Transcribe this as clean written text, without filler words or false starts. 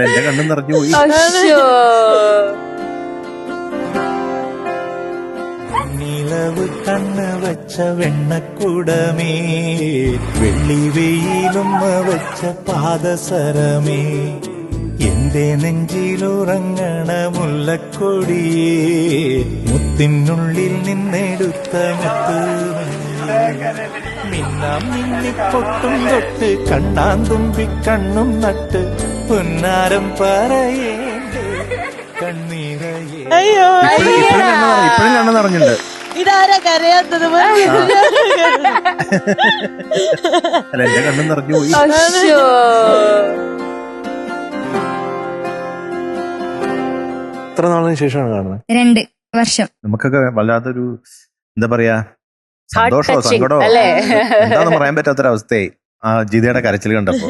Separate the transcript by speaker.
Speaker 1: എന്റെ കണ്ണും നിറഞ്ഞു പോയി.
Speaker 2: നിലവ് കണ്ണ് വെച്ച വെണ്ണക്കൂടമേ, വെള്ളി വെയിലും വെച്ച പാദസരമേ, എന്റെ നെഞ്ചിലുറങ്ങണ മുല്ലക്കൊടിയേ, മുത്തിനുള്ളിൽ നിന്നെടുത്ത മുത്ത് മിന്നാം മിന്നിപ്പൊട്ടും തൊട്ട് കണ്ണാന്തുമ്പി കണ്ണും നട്ട് പുന്നാരം പറയേണ്ടേ കണ്ണീരയേ.
Speaker 1: ഇപ്പഴും കണ്ണു നിറഞ്ഞിട്ടുണ്ട്.
Speaker 3: ഇതാരാ കരയാത്തത്?
Speaker 1: അല്ല, എന്റെ കണ്ണും നിറഞ്ഞു പോയി.
Speaker 4: എത്ര നാളിന് ശേഷമാണ് കാണുന്നത്?
Speaker 5: 2 വർഷം.
Speaker 1: നമുക്കൊക്കെ വല്ലാത്തൊരു എന്താ പറയാ, സന്തോഷമോ സങ്കടമോ എന്താണെന്ന് പറയാൻ പറ്റാത്തൊരവസ്ഥയായി ആ ജിതയുടെ കരച്ചിൽ കണ്ടപ്പോ.